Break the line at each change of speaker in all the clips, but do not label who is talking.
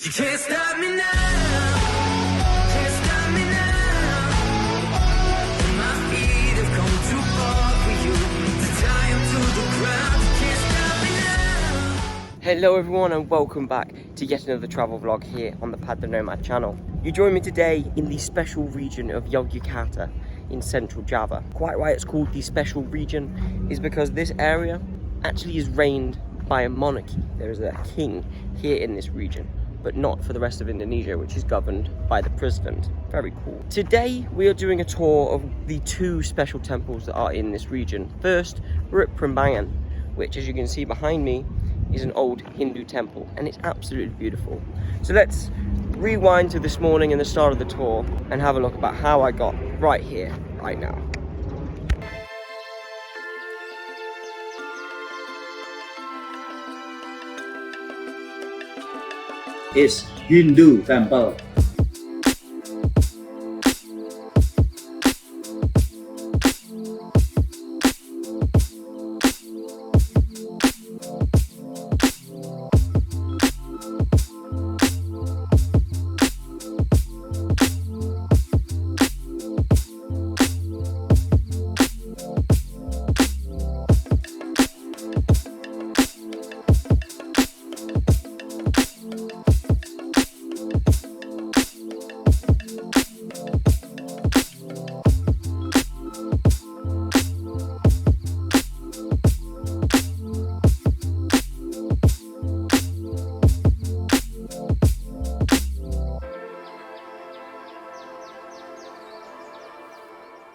You can't stop me now. Can't stop me now. My feet have come too far for you to tie them to the ground. You can't stop me now.
Hello everyone and welcome back to yet another travel vlog here on the Paddy channel. You join me today in the special region of Yogyakarta in central Java. Quite why it's called the special region is because this area actually is reigned by a monarchy. There is a king here in this region, but not for the rest of Indonesia, which is governed by the president. Very cool. Today we are doing a tour of the two special temples that are in this region. First, we're at Prambanan, which, as you can see behind me, is an old Hindu temple, and it's absolutely beautiful. So let's rewind to this morning and the start of the tour and have a look about how I got right here, right now.
Is Hindu temple.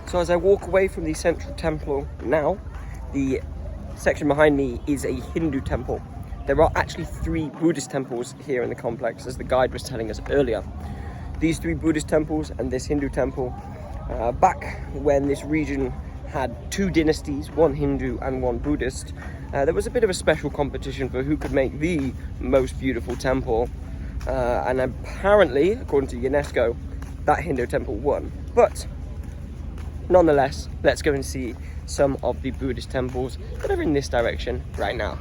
So as I walk away from the central temple now, the section behind me is a Hindu temple. There are actually 3 Buddhist temples here in the complex, as the guide was telling us earlier. These 3 Buddhist temples and this Hindu temple, back when this region had 2 dynasties, one Hindu and one Buddhist, there was a bit of a special competition for who could make the most beautiful temple. And apparently, according to UNESCO, that Hindu temple won. But nonetheless, let's go and see some of the Buddhist temples that are in this direction right now.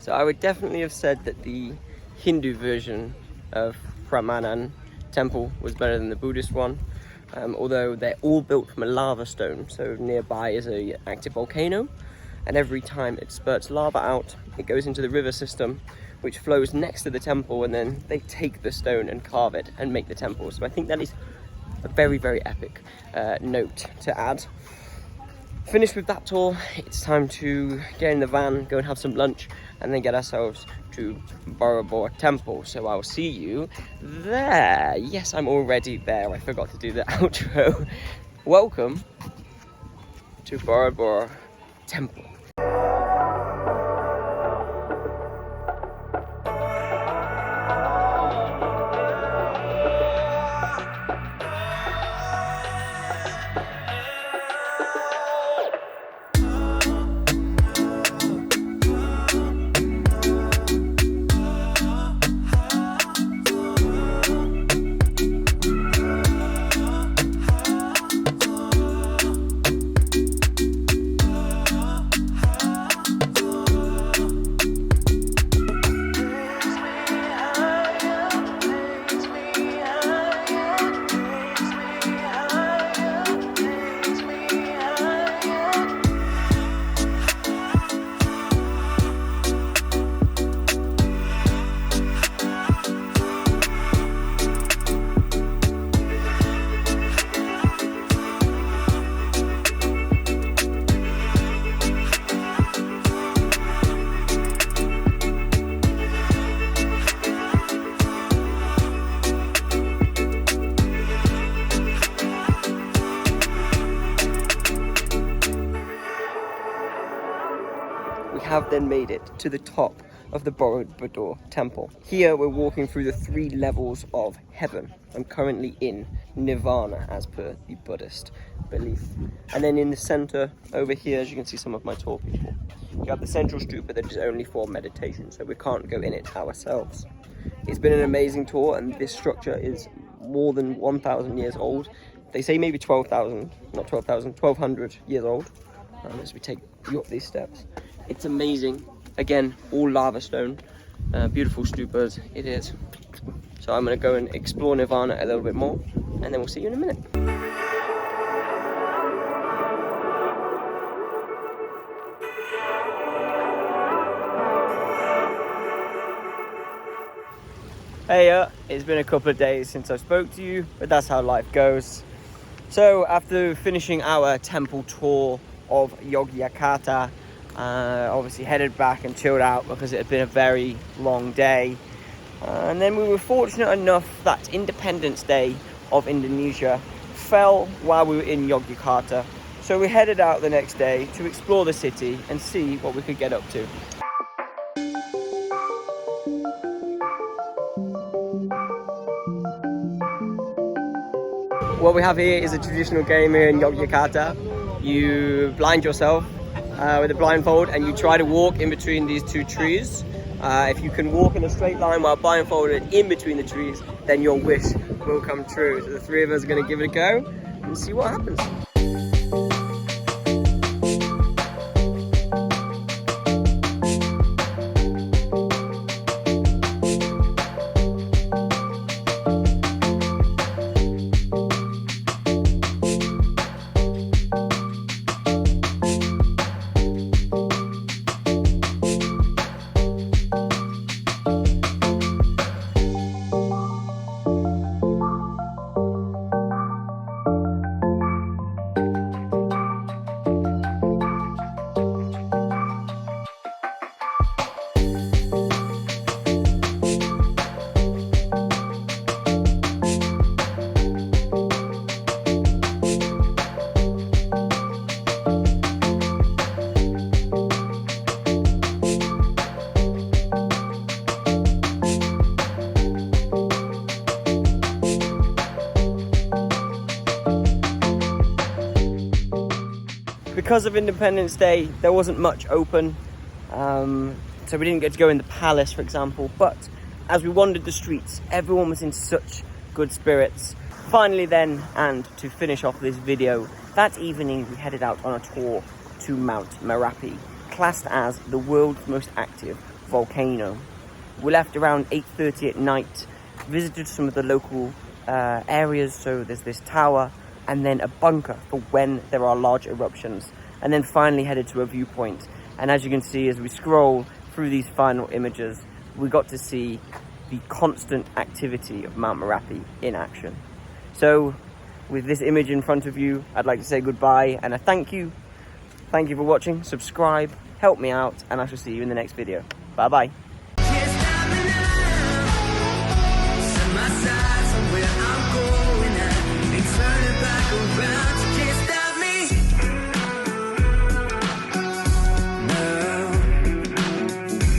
So I would definitely have said that the Hindu version of Prambanan temple was better than the Buddhist one, although they're all built from a lava stone. So nearby is an active volcano, and every time it spurts lava out, it goes into the river system, which flows next to the temple, and then they take the stone and carve it and make the temple. So I think that is a very, very epic note to add. Finished with that tour, it's time to get in the van, go and have some lunch, and then get ourselves to Borobodur temple. So I'll see you there. Yes, I'm already there. I forgot to do the outro. Welcome to Borobodur temple. have then made it to the top of the Borobudur temple. Here we're walking through the 3 levels of heaven. I'm currently in Nirvana as per the Buddhist belief. And then in the center over here, as you can see some of my tour people, you have the central stupa that is only for meditation, so we can't go in it ourselves. It's been an amazing tour, and this structure is more than 1,000 years old. They say maybe 12,000, not 12,000, 1,200 years old as we take you up these steps. It's amazing. Again, all lava stone, beautiful stupas it is. So I'm going to go and explore Nirvana a little bit more, and then we'll see you in a minute. Hey, it's been a couple of days since I spoke to you, but that's how life goes. So after finishing our temple tour of Yogyakarta, obviously headed back and chilled out because it had been a very long day. And then we were fortunate enough that Independence Day of Indonesia fell while we were in Yogyakarta. So we headed out the next day to explore the city and see what we could get up to. What we have here is a traditional game here in Yogyakarta. You blind yourself with a blindfold and you try to walk in between these 2 trees. If you can walk in a straight line while blindfolded in between the trees, then your wish will come true. So the 3 of us are going to give it a go and see what happens. Because of Independence Day, there wasn't much open, so we didn't get to go in the palace, for example. But as we wandered the streets, everyone was in such good spirits. Finally then, and to finish off this video, that evening we headed out on a tour to Mount Merapi, classed as the world's most active volcano. We left around 8:30 at night, visited some of the local areas, so there's this tower, and then a bunker for when there are large eruptions, and then finally headed to a viewpoint. And as you can see, as we scroll through these final images, we got to see the constant activity of Mount Merapi in action. So with this image in front of you, I'd like to say goodbye and a thank you. Thank you for watching. Subscribe, help me out, and I shall see you in the next video. Bye bye.